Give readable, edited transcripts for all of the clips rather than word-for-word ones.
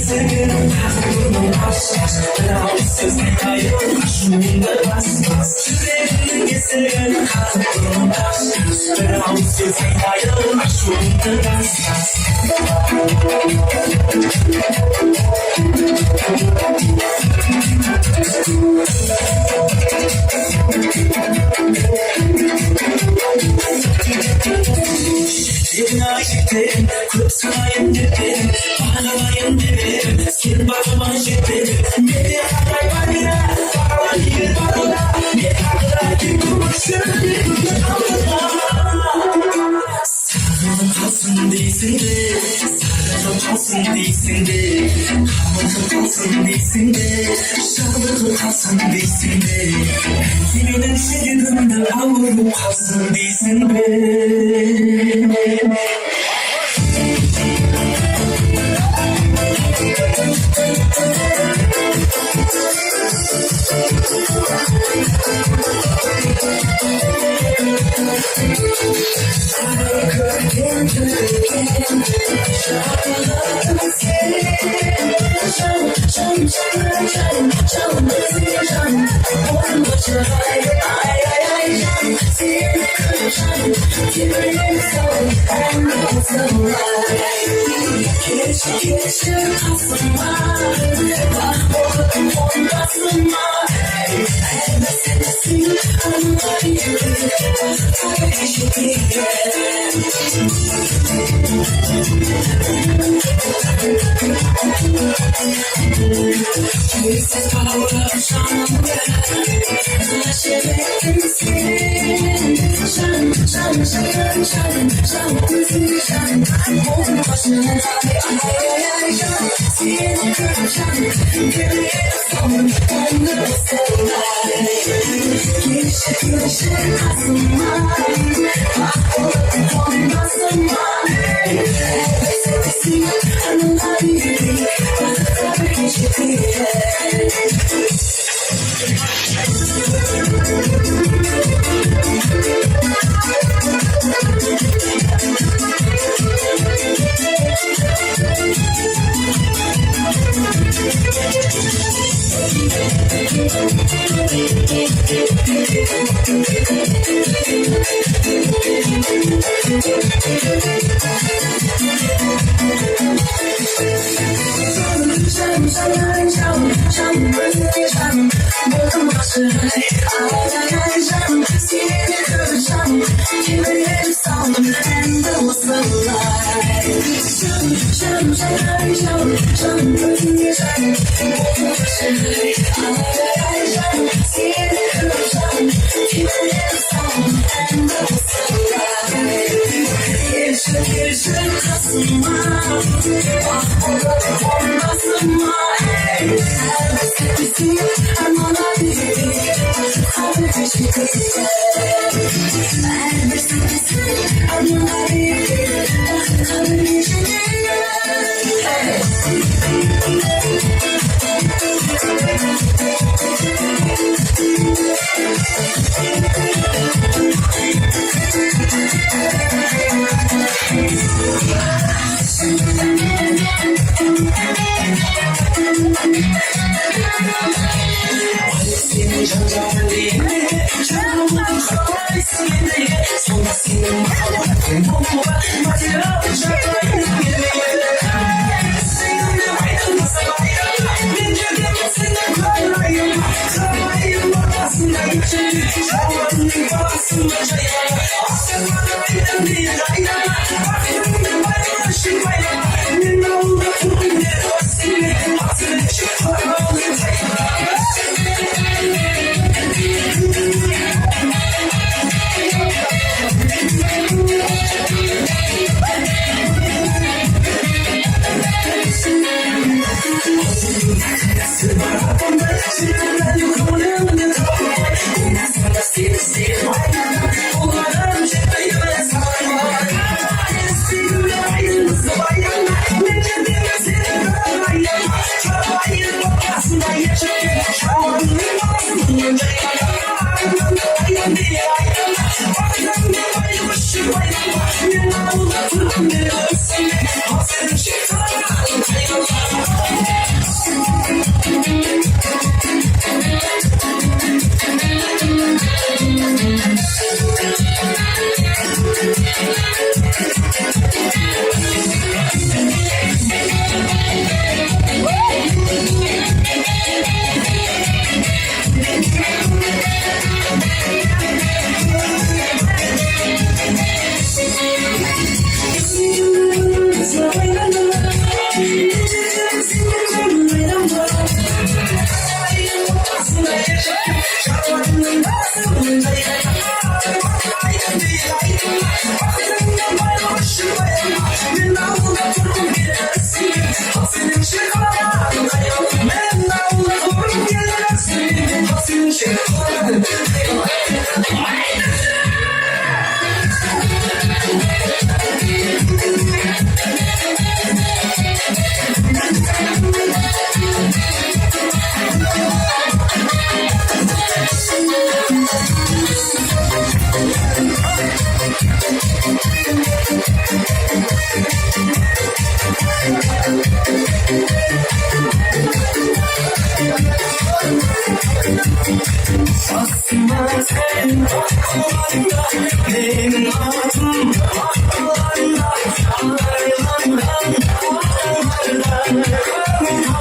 severim Kalbimi aç Kralsız hikayem Aşkımda basmaz Yüreğimi gezerim Kalbimi aç Kralsız hikayem Aşkımda basmaz Senin aşıklarım, kurtarayım dedim, bağlamayım dedim, sen bakıma şekerim. Ne de haray var ya, bağlayın bağla, ne kadar ki kurşun bir sarılıp kalsın değilsin de, sarılıp kalsın değilsin de, kavrulup kalsın değilsin de, sarılıp kalsın değilsin de, senin şeridinde kavrulup kalsın değilsin de.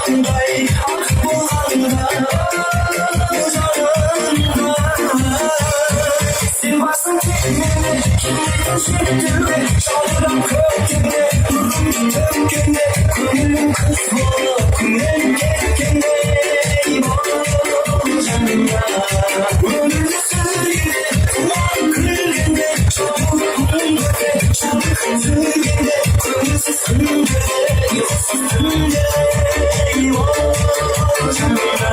Bulanday ak bulanda canımda. Sen varsın kendine, kimliğin şeklinde, çaldıran kökünde, durum dökünde, gönlüm kısmına, kumel gerekende, eyvallah canımda. Gönlüm sürgünde, kulağım kırgınde, çabuk umdede, çabuk sürgünde, kırmızı süngünde, yolsuz süngünde, eyvallah canımda.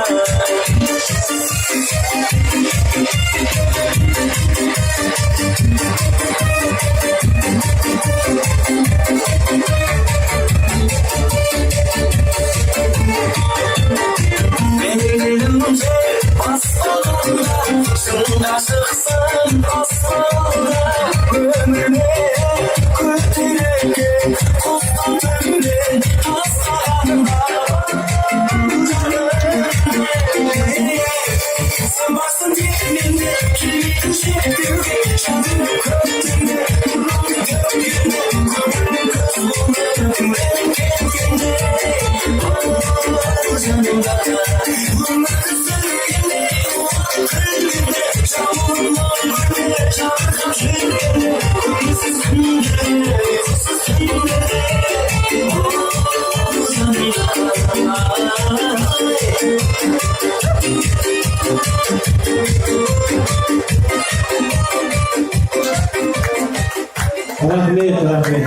Elimce asfalda, şunda çıksın asfalda, ömrüme kötülüğe kustum tümden asfalda. Sen varsın dilimde, kilitli şeklinde, çaldım köktümde, durum dökümde, gönlüm kısmında, tümden kendimde, canımda. Bunlar kısırgınde, kulağım kırgınde, çamurun orgünde, çabuk şirgünde, kırmızı süngünde, yolsuz süngünde, Rahmet, rahmet.